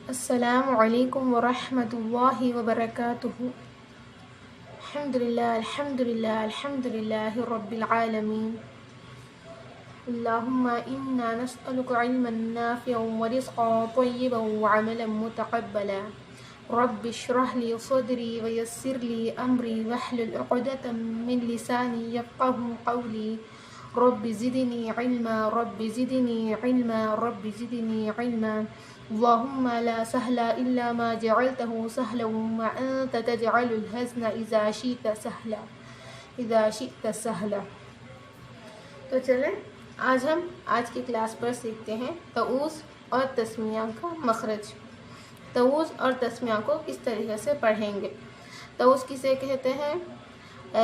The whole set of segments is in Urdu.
السلام علیکم ورحمۃ اللہ وبرکاتہ۔ الحمد للہ رب العالمین۔ اللہم انا نسألک علما نافعا ورزقا طیبا وعملا متقبلا۔ رب اشرح لی صدری ویسر لی امری واحلل عقدۃ من لسانی یفقہوا قولی۔ رب زدنی علما رب زدنی علما رب زدنی علما۔ اللهم لا سهل إلا ما جعلته سهلا وأنت تجعل الحزن إذا شئت سهلا۔ تو چلیں آج ہم کی کلاس پر سیکھتے ہیں تعوذ اور تسمیہ کا مخرج۔ تعوذ اور تسمیہ کو کس طریقے سے پڑھیں گے؟ تعوذ کسے کہتے ہیں؟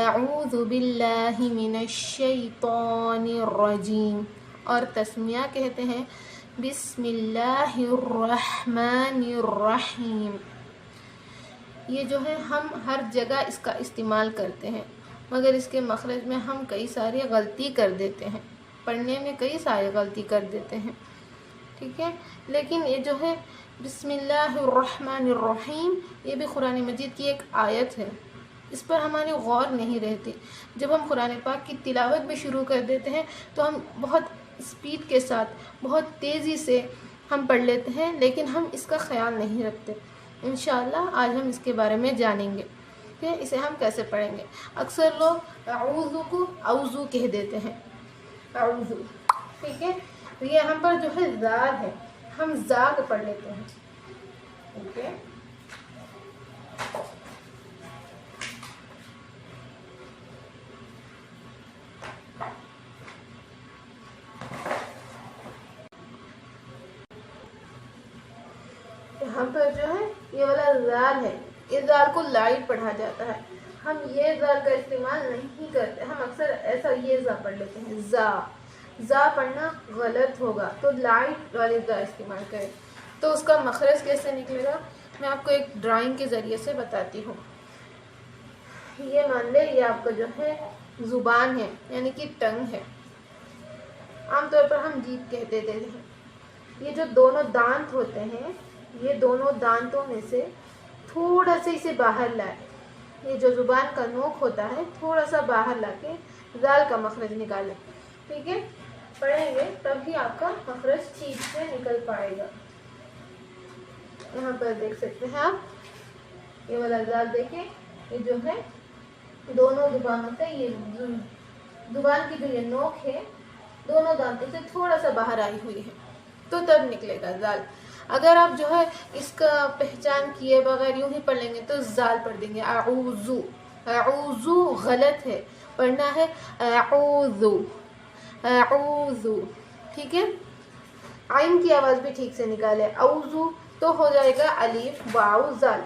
اعوذ باللہ من الشیطان الرجیم، اور تسمیہ کہتے ہیں بسم اللہ الرحمن الرحیم۔ یہ جو ہے ہم ہر جگہ اس کا استعمال کرتے ہیں، مگر اس کے مخرج میں ہم کئی ساری غلطی کر دیتے ہیں، پڑھنے میں کئی ساری غلطی کر دیتے ہیں، ٹھیک ہے۔ لیکن یہ جو ہے بسم اللہ الرحمن الرحیم، یہ بھی قرآن مجید کی ایک آیت ہے، اس پر ہماری غور نہیں رہتی۔ جب ہم قرآن پاک کی تلاوت بھی شروع کر دیتے ہیں تو ہم بہت اسپیڈ کے ساتھ، بہت تیزی سے ہم پڑھ لیتے ہیں، لیکن ہم اس کا خیال نہیں رکھتے۔ انشاءاللہ آج ہم اس کے بارے میں جانیں گے کہ اسے ہم کیسے پڑھیں گے۔ اکثر لوگ اعوذ کو اوذو کہہ دیتے ہیں، اعوذ، ٹھیک ہے۔ تو یہ ہم پر جو ہے زال ہے، ہم زا کو پڑھ لیتے ہیں، ٹھیک ہے۔ یہاں پر جو ہے یہ والا زال ہے، اس زال کو لائٹ پڑھا جاتا ہے، ہم یہ زال کا استعمال نہیں کرتے، ہم اکثر ایسا یہ زا پڑھ لیتے ہیں، زا پڑھنا غلط ہوگا، تو لائٹ والے زا استعمال کریں۔ تو اس کا مخرج کیسے نکلے گا میں آپ کو ایک ڈرائنگ کے ذریعے سے بتاتی ہوں۔ یہ مان لے یہ آپ کا جو ہے زبان ہے، یعنی کہ ٹنگ ہے، عام طور پر ہم جیب کہتے ہیں۔ یہ جو دونوں دانت ہوتے ہیں، یہ دونوں دانتوں میں سے تھوڑا سا اسے باہر لائے، یہ جو زبان کا نوک ہوتا ہے تھوڑا سا باہر لا کے زال کا مخرج نکالیں، ٹھیک ہے۔ پڑھیں گے تب ہی آپ کا مخرج ٹھیک سے نکل پائے گا۔ یہاں پر دیکھ سکتے ہیں آپ، یہ والا زال دیکھیں، یہ جو ہے دونوں زبانوں سے، یہ زبان کی جو یہ نوک ہے دونوں دانتوں سے تھوڑا سا باہر آئی ہوئی ہے، تو تب نکلے گا زال۔ اگر آپ جو ہے اس کا پہچان کیے بغیر یوں ہی پڑھ لیں گے تو زال پڑھ دیں گے، اعوذو، اعوذو غلط ہے، پڑھنا ہے اعوذو، اعوذو، ٹھیک ہے۔ عین کی آواز بھی ٹھیک سے نکالے، اوذو تو ہو جائے گا الف واو زال،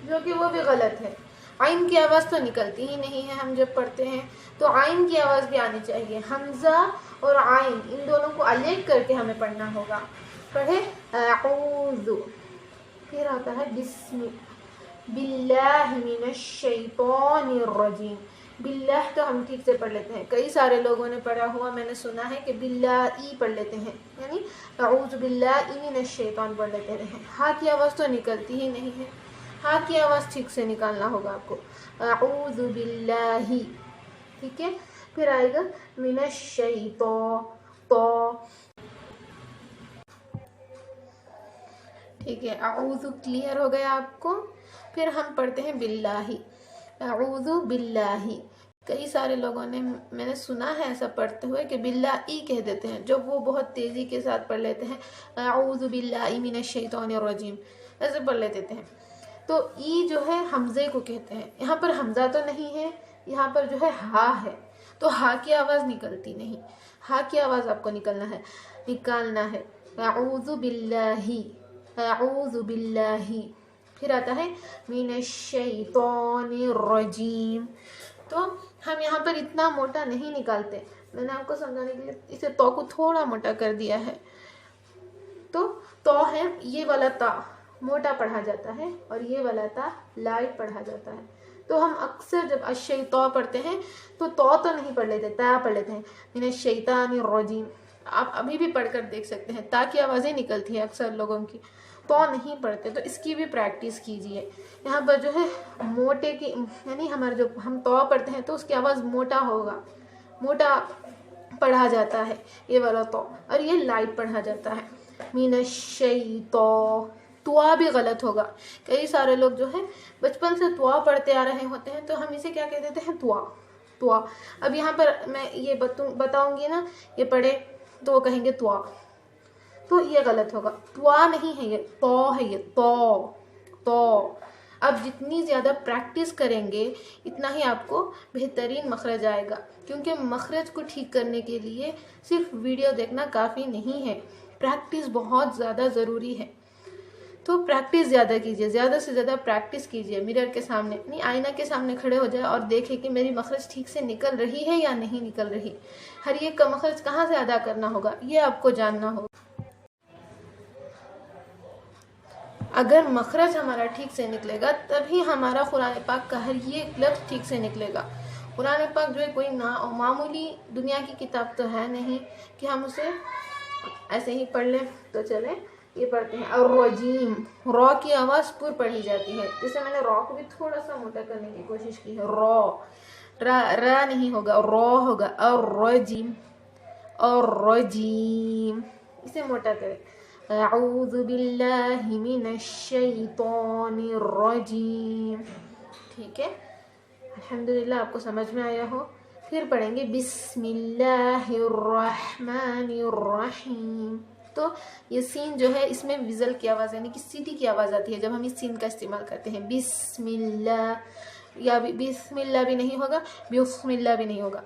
جو کہ وہ بھی غلط ہے۔ عین کی آواز تو نکلتی ہی نہیں ہے، ہم جب پڑھتے ہیں تو عین کی آواز بھی آنی چاہیے، حمزہ اور عین ان دونوں کو الگ کر کے ہمیں پڑھنا ہوگا۔ پڑھے اعوذ، پھر آتا ہے بسم باللہ من الشیطان الرجیم۔ باللہ تو ہم ٹھیک سے پڑھ لیتے ہیں، کئی سارے لوگوں نے پڑھا ہوا میں نے سنا ہے کہ باللہ پڑھ لیتے ہیں، یعنی اعوذ باللہ من الشیطان پڑھ لیتے ہیں، ہاں کی آواز تو نکلتی ہی نہیں ہے، ہاں کی آواز ٹھیک سے نکالنا ہوگا آپ کو، اعوذ باللہ، ٹھیک ہے۔ پھر آئے گا من الشیطان، تو ٹھیک ہے، اعوذ کلیئر ہو گیا آپ کو۔ پھر ہم پڑھتے ہیں باللہ، اعوذ باللہ۔ کئی سارے لوگوں نے، میں نے سنا ہے ایسا پڑھتے ہوئے کہ باللہ کہہ دیتے ہیں، جب وہ بہت تیزی کے ساتھ پڑھ لیتے ہیں اعوذ باللہ من الشیطان الرجیم، ایسے پڑھ لیتے ہیں۔ تو جو ہے حمزے کو کہتے ہیں، یہاں پر حمزہ تو نہیں ہے، یہاں پر جو ہے ہا ہے، تو ہا کی آواز نکلتی نہیں، ہا کی آواز آپ کو نکالنا ہے، اعوذ باللہ، اعوذ باللہ۔ پھر آتا ہے من الشیطان الرجیم، تو ہم یہاں پر اتنا موٹا نہیں نکالتے، میں نے آپ کو سمجھانے کے لیے اسے تو کو تھوڑا موٹا کر دیا ہے۔ تو ہے یہ والا تا موٹا پڑھا جاتا ہے اور یہ والا تا لائٹ پڑھا جاتا ہے۔ تو ہم اکثر جب الشیطان پڑھتے ہیں تو نہیں پڑھ لیتے، تا پڑھ لیتے ہیں، من الشیطان الرجیم۔ آپ ابھی بھی پڑھ کر دیکھ سکتے ہیں، تا کی آوازیں نکلتی ہیں اکثر لوگوں کی، تو نہیں پڑھتے، تو اس کی بھی پریکٹس کیجیے۔ یہاں پر جو ہے موٹے کی یعنی ہمارا جو ہم تو پڑھتے ہیں تو اس کی آواز موٹا ہوگا، موٹا پڑھا جاتا ہے یہ والا تو، اور یہ لائٹ پڑھا جاتا ہے۔ من الشیطان، توا بھی غلط ہوگا۔ کئی سارے لوگ جو ہے بچپن سے توا پڑھتے آ رہے ہوتے ہیں تو ہم اسے کیا کہہ دیتے ہیں؟ توا توا۔ اب یہاں پر میں یہ بتاؤں گی نا، یہ پڑھے تو وہ کہیں گے توا، تو یہ غلط ہوگا۔ توا نہیں ہے، یہ تو ہے، یہ تو۔ اب جتنی زیادہ پریکٹس کریں گے اتنا ہی آپ کو بہترین مخرج آئے گا، کیونکہ مخرج کو ٹھیک کرنے کے لیے صرف ویڈیو دیکھنا کافی نہیں ہے، پریکٹس بہت زیادہ ضروری ہے۔ تو پریکٹس زیادہ کیجیے، زیادہ سے زیادہ پریکٹس کیجیے، مرر کے سامنے نہیں، آئینہ کے سامنے کھڑے ہو جائے اور دیکھیں کہ میری مخرج ٹھیک سے نکل رہی ہے یا نہیں نکل رہی، ہر ایک کا مخرج کہاں سے ادا کرنا ہوگا یہ آپ کو جاننا ہوگا۔ اگر مخرج ہمارا ٹھیک سے نکلے گا تبھی ہمارا قرآن پاک کا ہر ایک لفظ ٹھیک سے نکلے گا۔ قرآن پاک جو ہے کوئی معمولی دنیا کی کتاب تو ہے نہیں کہ ہم اسے ایسے ہی پڑھ لیں۔ تو چلیں یہ پڑھتے ہیں الرجیم، را کی آواز پر پڑھی جاتی ہے، جیسے میں نے را کو بھی تھوڑا سا موٹا کرنے کی کوشش کی ہے، را نہیں ہوگا، را ہوگا، الرجیم الرجیم، اسے موٹا کریں۔ اعوذ باللہ من الشیطان الرجیم، ٹھیک ہے، الحمدللہ آپ کو سمجھ میں آیا ہو۔ پھر پڑھیں گے بسم اللہ الرحمن الرحیم۔ تو یہ سین جو ہے اس میں وزل کی آواز یعنی کہ سیٹی کی آواز آتی ہے جب ہم اس سین کا استعمال کرتے ہیں۔ بسم اللہ، یا بسم اللہ بھی نہیں ہوگا، بسم اللہ بھی نہیں ہوگا،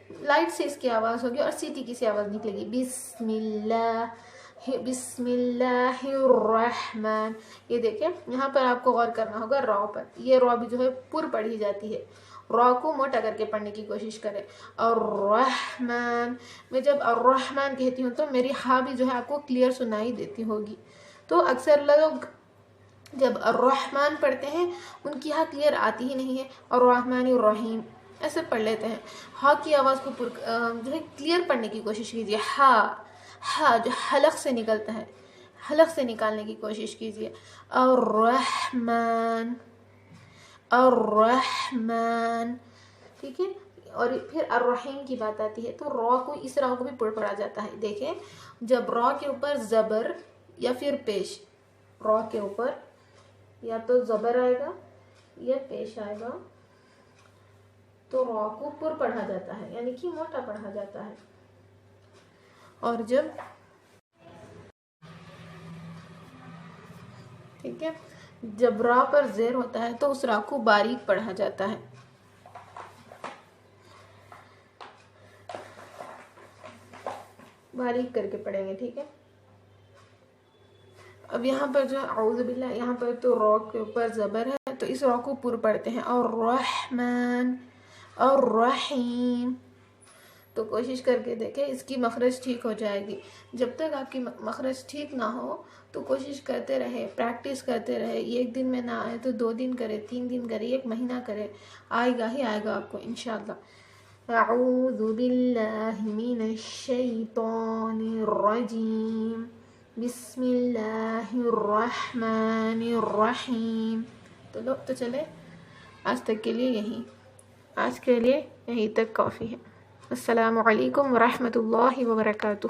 لائٹ سے اس کی آواز ہوگی اور سیٹی کی سی آواز نکلے گی، بسم اللہ الرحمن۔ یہ دیکھیں یہاں پر آپ کو غور کرنا ہوگا را پر، یہ را بھی جو ہے پر پڑھی جاتی ہے، را کو موٹا کر کے پڑھنے کی کوشش کریں۔ الرحمن، میں جب الرحمن کہتی ہوں تو میری ہا بھی جو ہے آپ کو کلیئر سنائی دیتی ہوگی، تو اکثر لوگ جب الرحمن پڑھتے ہیں ان کی ہا کلیئر آتی ہی نہیں ہے، الرحمن الرحیم ایسے پڑھ لیتے ہیں۔ ہا کی آواز کو جو ہے کلیئر پڑھنے کی کوشش کیجیے، ہا جو حلق سے نکلتا ہے، حلق سے نکالنے کی کوشش کیجیے۔ الرحمن الرحمن، ٹھیک ہے، اور پھر الرحیم کی بات آتی ہے تو را کو، اس را کو بھی پڑھا جاتا ہے۔ دیکھیں جب را کے اوپر زبر یا پھر پیش، را کے اوپر یا تو زبر آئے گا یا پیش آئے گا تو را کو پر پڑھا جاتا ہے یعنی کہ موٹا پڑھا جاتا ہے، اور جب ٹھیک ہے جب را پر زیر ہوتا ہے تو اس را کو باریک پڑھا جاتا ہے۔ باریک کر کے پڑھیں گے، ٹھیک ہے۔ اب یہاں پر جو اعوذ باللہ، یہاں پر تو را کے اوپر زبر ہے تو اس را کو پر پڑھتے ہیں، الرحمن الرحیم۔ تو کوشش کر کے دیکھیں اس کی مخرج ٹھیک ہو جائے گی۔ جب تک آپ کی مخرج ٹھیک نہ ہو تو کوشش کرتے رہے، پریکٹس کرتے رہے، ایک دن میں نہ آئے تو 2 دن کرے، 3 دن کرے، 1 مہینہ کرے، آئے گا ہی آئے گا آپ کو انشاءاللہ۔ اعوذ باللہ من الشیطان الرجیم، بسم اللہ الرحمن الرحیم۔ تو چلے آج تک کے لیے آج کے لیے یہیں تک کافی ہے۔ السلام علیکم ورحمۃ اللہ وبرکاتہ۔